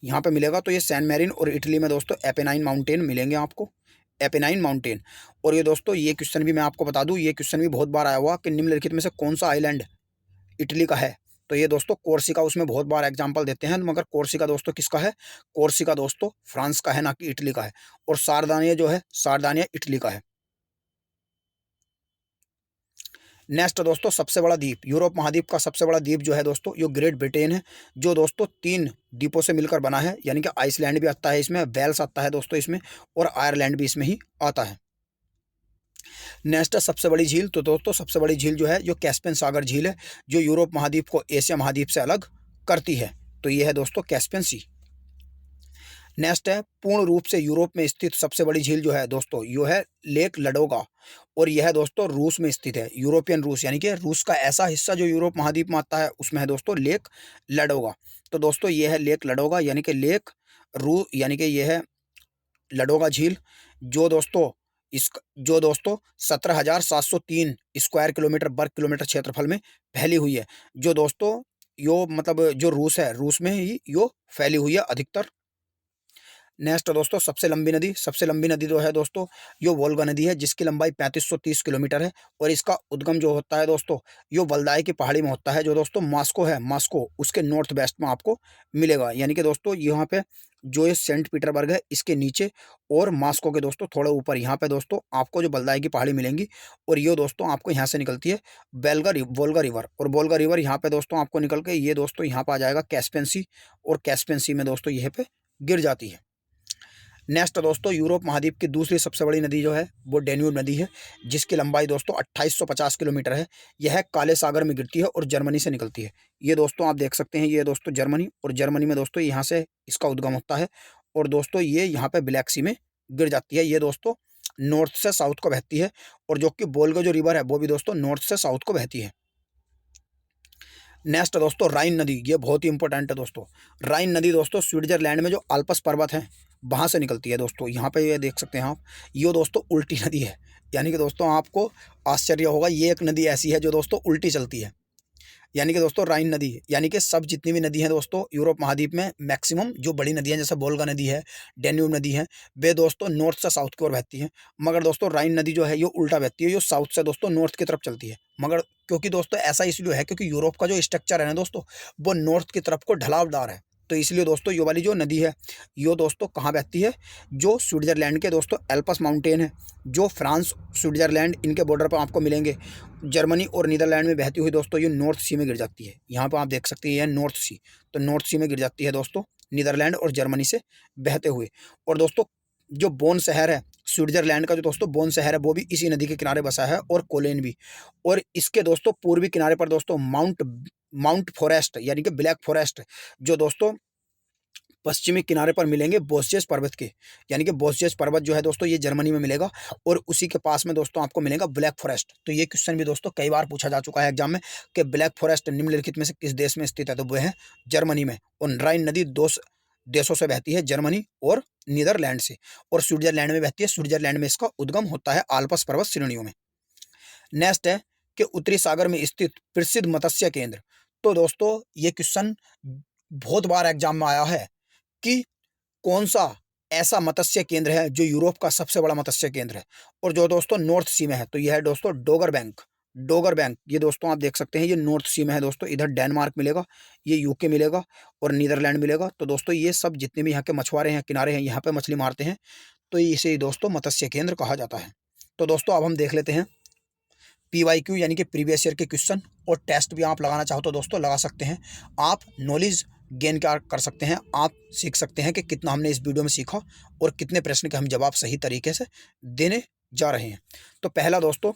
यहाँ पे मिलेगा। तो ये सैन मैरिन और इटली में दोस्तों एपेनाइन माउंटेन मिलेंगे आपको, एपेनाइन माउंटेन। और ये दोस्तों ये क्वेश्चन भी मैं आपको बता दूं, ये क्वेश्चन भी बहुत बार आया हुआ कि निम्नलिखित में से कौन सा आइलैंड इटली का है? तो ये दोस्तों कोर्सिका, उसमें बहुत बार एग्जांपल देते हैं, मगर कोर्सिका दोस्तों किसका है? कोर्सिका दोस्तों फ्रांस का है, ना कि इटली का है। और सारदानिया जो है, सारदानिया इटली का है। नेक्स्ट दोस्तों सबसे बड़ा द्वीप, यूरोप महाद्वीप का सबसे बड़ा द्वीप जो है दोस्तों ये ग्रेट ब्रिटेन है, जो दोस्तों 3 द्वीपों से मिलकर बना है। यानी कि आइसलैंड भी आता है इसमें, वेल्स आता है दोस्तों इसमें, और आयरलैंड भी इसमें ही आता है। नेक्स्ट सबसे बड़ी झील। तो दोस्तों सबसे बड़ी झील जो है जो कैस्पियन सागर झील है, जो यूरोप महाद्वीप को एशिया महाद्वीप से अलग करती है। तो ये है दोस्तों कैस्पियन सी। नेक्स्ट है पूर्ण रूप से यूरोप में स्थित सबसे बड़ी झील जो है दोस्तों यो है लेक लडोगा। और यह है दोस्तों रूस में स्थित है, यूरोपियन रूस, यानी कि रूस का ऐसा हिस्सा जो यूरोप महाद्वीप में आता है उसमें है दोस्तों लेक लडोगा। तो दोस्तों ये है लेक लडोगा, यानी कि लेक यानी कि यह है लडोगा झील, जो दोस्तों इस जो दोस्तों 17,703 स्क्वायर किलोमीटर वर्ग किलोमीटर क्षेत्रफल में फैली हुई है। जो दोस्तों यो मतलब जो रूस है, रूस में ही यो फैली हुई है अधिकतर। नेक्स्ट दोस्तों सबसे लंबी नदी जो है दोस्तों यो वोल्गा नदी है, जिसकी लंबाई 3530 किलोमीटर है। और इसका उद्गम जो होता है दोस्तों यो वल्दाई की पहाड़ी में होता है, जो दोस्तों मॉस्को है, मॉस्को उसके नॉर्थ वेस्ट में आपको मिलेगा। यानी कि दोस्तों यहाँ पे जो ये सेंट पीटरबर्ग है इसके नीचे और मॉस्को के दोस्तों थोड़ा ऊपर यहाँ पे दोस्तों आपको जो वल्दाई की पहाड़ी मिलेंगी। और ये दोस्तों आपको यहाँ से निकलती है वोल्गा रिवर, और वोल्गा रिवर यहाँ पे दोस्तों आपको निकल के ये दोस्तों यहाँ पे आ जाएगा कैस्पियन सी, और कैस्पियन सी में दोस्तों यहाँ पे गिर जाती है। नेक्स्ट दोस्तों यूरोप महाद्वीप की दूसरी सबसे बड़ी नदी जो है वो डेन्यूब नदी है, जिसकी लंबाई दोस्तों 2850 किलोमीटर है। यह काले सागर में गिरती है और जर्मनी से निकलती है। ये दोस्तों आप देख सकते हैं, ये दोस्तों जर्मनी, और जर्मनी में दोस्तों यहाँ से इसका उद्गम होता है। और दोस्तों ये यहाँ पे ब्लैक सी में गिर जाती है। ये दोस्तों नॉर्थ से साउथ को बहती है, और जो कि वोल्गा जो रिवर है वो भी दोस्तों नॉर्थ से साउथ को बहती है। नेक्स्ट दोस्तों राइन नदी, ये बहुत ही इंपॉर्टेंट है दोस्तों। राइन नदी दोस्तों स्विट्जरलैंड में जो अल्प्स पर्वत हैं वहाँ से निकलती है दोस्तों। यहाँ पे ये देख सकते हैं आप, ये दोस्तों उल्टी नदी है। यानी कि दोस्तों आपको आश्चर्य होगा, ये एक नदी ऐसी है जो दोस्तों उल्टी चलती है। यानी कि दोस्तों राइन नदी, यानी कि सब जितनी भी नदी हैं दोस्तों यूरोप महाद्वीप में मैक्सिमम जो बड़ी नदियाँ जैसे वोल्गा नदी है, डेन्यूब नदी है, वे दोस्तों नॉर्थ से साउथ की ओर बहती हैं। मगर दोस्तों राइन नदी जो है ये उल्टा बहती है, जो साउथ से दोस्तों नॉर्थ की तरफ चलती है। मगर क्योंकि दोस्तों ऐसा इसलिए है क्योंकि यूरोप का जो स्ट्रक्चर है ना दोस्तों वो नॉर्थ की तरफ को ढलावदार है। तो इसलिए दोस्तों ये वाली जो नदी है ये दोस्तों कहाँ बहती है, जो स्विट्जरलैंड के दोस्तों एल्पस माउंटेन है, जो फ्रांस स्विट्जरलैंड इनके बॉर्डर पर आपको मिलेंगे, जर्मनी और नीदरलैंड में बहती हुई दोस्तों ये नॉर्थ सी में गिर जाती है। यहाँ पर आप देख सकते हैं यह नॉर्थ सी, तो नॉर्थ सी में गिर जाती है दोस्तों नीदरलैंड और जर्मनी से बहते हुए। और दोस्तों जो बोन शहर है स्विट्जरलैंड का, जो दोस्तों बोन शहर है वो भी इसी नदी के किनारे बसा है, और कोलेन भी। और इसके दोस्तों पूर्वी किनारे पर दोस्तों माउंट फॉरेस्ट यानी कि ब्लैक फॉरेस्ट, जो दोस्तों पश्चिमी किनारे पर मिलेंगे बोस्जियस पर्वत के। यानी कि बोस्जियस पर्वत जो है दोस्तों ये जर्मनी में मिलेगा, और उसी के पास में दोस्तों आपको मिलेगा ब्लैक फॉरेस्ट। तो ये क्वेश्चन भी दोस्तों कई बार पूछा जा चुका है एग्जाम में कि ब्लैक फॉरेस्ट निम्नलिखित में से किस देश में स्थित है, तो वह है जर्मनी में। और राइन नदी दो देशों से बहती है, जर्मनी और नीदरलैंड से, और स्विट्जरलैंड में बहती है। स्विट्जरलैंड में इसका उद्गम होता है आल्प्स पर्वत श्रेणियों में। नेक्स्ट है कि उत्तरी सागर में स्थित प्रसिद्ध मत्स्य केंद्र। तो दोस्तों ये क्वेश्चन बहुत बार एग्जाम में आया है कि कौन सा ऐसा मत्स्य केंद्र है जो यूरोप का सबसे बड़ा मत्स्य केंद्र है, और जो दोस्तों नॉर्थ सी में है, तो यह है दोस्तों डोगर बैंक। डोगर बैंक ये दोस्तों आप देख सकते हैं, ये नॉर्थ सी में है दोस्तों। इधर डेनमार्क मिलेगा, ये यूके मिलेगा और नीदरलैंड मिलेगा। तो दोस्तों ये सब जितने भी यहाँ के मछुआरे हैं, किनारे हैं, यहाँ पे मछली मारते हैं, तो इसे दोस्तों मत्स्य केंद्र कहा जाता है। तो दोस्तों अब हम देख लेते हैं PYQ यानी कि प्रीवियस ईयर के क्वेश्चन, और टेस्ट भी आप लगाना चाहो तो दोस्तों लगा सकते हैं। आप नॉलेज गेन कर सकते हैं, आप सीख सकते हैं कि कितना हमने इस वीडियो में सीखा और कितने प्रश्न के हम जवाब सही तरीके से देने जा रहे हैं। तो पहला दोस्तों,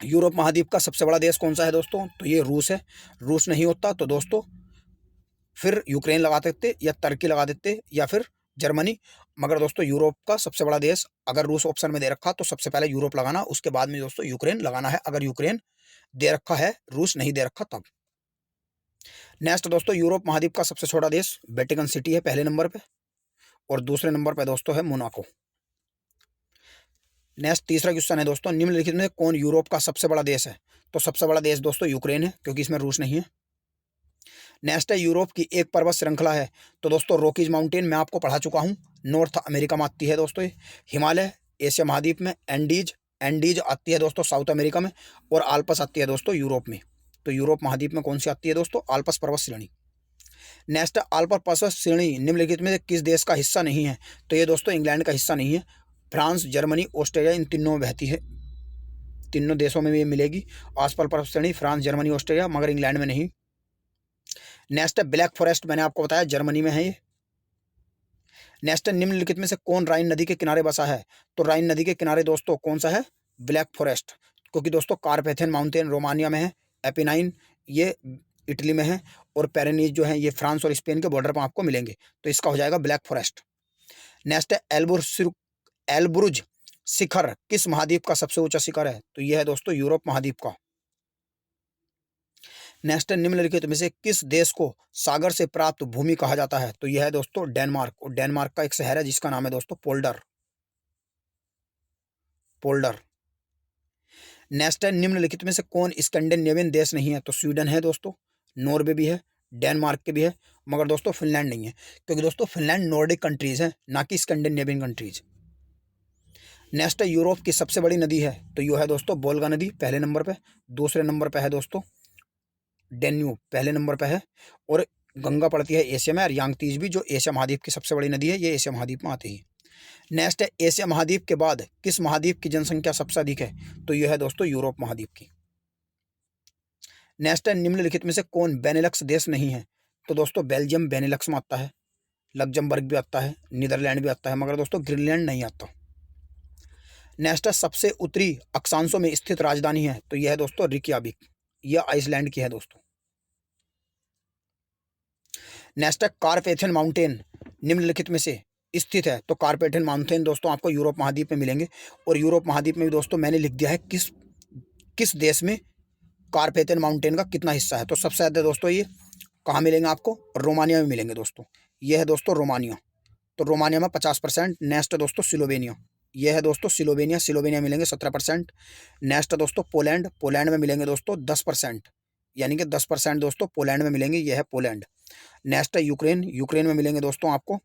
यूरोप महाद्वीप का सबसे बड़ा देश कौन सा है दोस्तों? तो ये रूस है। रूस नहीं होता तो दोस्तों फिर यूक्रेन लगा देते, या तुर्की लगा देते, या फिर जर्मनी। मगर दोस्तों यूरोप का सबसे बड़ा देश, अगर रूस ऑप्शन में दे रखा तो सबसे पहले यूरोप लगाना, उसके बाद में दोस्तों यूक्रेन लगाना है, अगर यूक्रेन दे रखा है, रूस नहीं दे रखा तब। नेक्स्ट दोस्तों, यूरोप महाद्वीप का सबसे छोटा देश वेटिकन सिटी है पहले नंबर पे, और दूसरे नंबर पे दोस्तों है मोनाको। नेक्स्ट तीसरा क्वेश्चन है दोस्तों, निम्नलिखित में कौन यूरोप का सबसे बड़ा देश है? तो सबसे बड़ा देश दोस्तों यूक्रेन है, क्योंकि इसमें रूस नहीं है। नेक्स्ट है, यूरोप की एक पर्वत श्रृंखला है। तो दोस्तों रॉकीज माउंटेन मैं आपको पढ़ा चुका हूँ, नॉर्थ अमेरिका में आती है दोस्तों ये। हिमालय एशिया महाद्वीप में, एंडीज एंडीज आती है दोस्तों साउथ अमेरिका में, और आल्पस आती है दोस्तों यूरोप में। तो यूरोप महाद्वीप में कौन सी आती है दोस्तों? आल्पस पर्वत श्रेणी। नेक्स्ट, आल्पस पर्वत श्रेणी निम्नलिखित में किस देश का हिस्सा नहीं है? तो ये दोस्तों इंग्लैंड का हिस्सा नहीं है। फ्रांस, जर्मनी, ऑस्ट्रेलिया, इन तीनों में बहती है, तीनों देशों में ये मिलेगी आसपास पर्वत श्रेणी, फ्रांस, जर्मनी, ऑस्ट्रेलिया, मगर इंग्लैंड में नहीं। नेक्स्ट है ब्लैक फॉरेस्ट, मैंने आपको बताया जर्मनी में है ये। नेक्स्ट है, निम्नलिखित में से कौन राइन नदी के किनारे बसा है? तो राइन नदी के किनारे दोस्तों कौन सा है? ब्लैक फॉरेस्ट, क्योंकि दोस्तों कारपेथियन माउंटेन रोमानिया में है, एपिनाइन ये इटली में है, और पेरेनीज जो है ये फ्रांस और स्पेन के बॉर्डर पर आपको मिलेंगे। तो इसका हो जाएगा ब्लैक फॉरेस्ट। नेक्स्ट है, एल्ब्रुज शिखर किस महाद्वीप का सबसे ऊंचा शिखर है? तो यह है दोस्तों यूरोप महाद्वीप का। नेक्स्ट है, निम्नलिखित में से किस देश को सागर से प्राप्त भूमि कहा जाता है? तो यह है दोस्तों डेनमार्क, और डेनमार्क का एक शहर है जिसका नाम है दोस्तों पोल्डर। पोल्डर। नेक्स्ट है, निम्नलिखित में से कौन स्कैंडिनेवियन देश नहीं है? तो स्वीडन है दोस्तों, नॉर्वे भी है, डेनमार्क के भी है, मगर दोस्तों फिनलैंड नहीं है, क्योंकि दोस्तों फिनलैंड नॉर्डिक कंट्रीज है, ना कि स्कैंडिनेवियन कंट्रीज। नेक्स्ट है, यूरोप की सबसे बड़ी नदी है। तो यह है दोस्तों वोल्गा नदी पहले नंबर पे, दूसरे नंबर पे है दोस्तों डेन्यूब पहले नंबर पे है, और गंगा पड़ती है एशिया में, और यांगतीज भी जो एशिया महाद्वीप की सबसे बड़ी नदी है, ये एशिया महाद्वीप में आती है। नेक्स्ट है, एशिया महाद्वीप के बाद किस महाद्वीप की जनसंख्या सबसे अधिक है? तो यह है दोस्तों यूरोप महाद्वीप की। नेक्स्ट है, निम्नलिखित में से कौन बेनेलक्स देश नहीं है? तो दोस्तों बेल्जियम बेनेलक्स में आता है, लग्जमबर्ग भी आता है, नीदरलैंड भी आता है, मगर दोस्तों ग्रीनलैंड नहीं आता। नेक्स्ट है, सबसे उत्तरी अक्षांशों में स्थित राजधानी है। तो यह है दोस्तों रिकयाविक, यह आइसलैंड की है दोस्तों। नेक्स्ट है, कारपेथियन माउंटेन निम्नलिखित में से स्थित है। तो कारपेथियन माउंटेन दोस्तों आपको यूरोप महाद्वीप में मिलेंगे, और यूरोप महाद्वीप में भी दोस्तों मैंने लिख दिया है किस किस देश में कारपेथियन माउंटेन का कितना हिस्सा है। तो सबसे ज़्यादा दोस्तों ये कहाँ मिलेंगे आपको? रोमानिया में मिलेंगे दोस्तों, ये है दोस्तों रोमानिया। तो रोमानिया में 50%। नेक्स्ट है दोस्तों सिलोवेनिया, ये है दोस्तों सिलोवेनिया, सिलोवेनिया मिलेंगे 17%। नेक्स्ट है दोस्तों पोलैंड, पोलैंड में मिलेंगे दोस्तों 10%, यानी कि 10% दोस्तों पोलैंड में मिलेंगे, ये है पोलैंड। नेक्स्ट है यूक्रेन, यूक्रेन में मिलेंगे दोस्तों आपको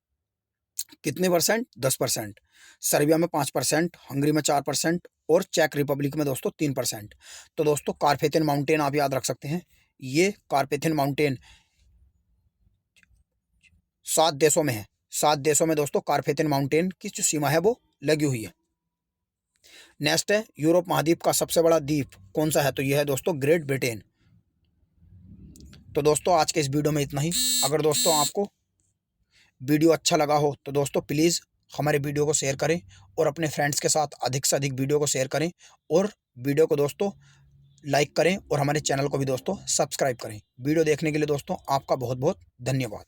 कितने परसेंट? 10%। सर्बिया में 5%, हंगरी में 4%, और चेक रिपब्लिक में दोस्तों 3%। तो दोस्तों कारपेथियन माउंटेन आप याद रख सकते हैं, ये कारपेथियन माउंटेन 7 देशों में है, 7 देशों में दोस्तों कारपेथियन माउंटेन की जो सीमा है वो लगी हुई है। नेक्स्ट है, यूरोप महाद्वीप का सबसे बड़ा द्वीप कौन सा है? तो यह है दोस्तों ग्रेट ब्रिटेन। तो दोस्तों आज के इस वीडियो में इतना ही। अगर दोस्तों आपको वीडियो अच्छा लगा हो तो दोस्तों प्लीज़ हमारे वीडियो को शेयर करें, और अपने फ्रेंड्स के साथ अधिक से अधिक वीडियो को शेयर करें, और वीडियो को दोस्तों लाइक करें, और हमारे चैनल को भी दोस्तों सब्सक्राइब करें। वीडियो देखने के लिए दोस्तों आपका बहुत बहुत धन्यवाद।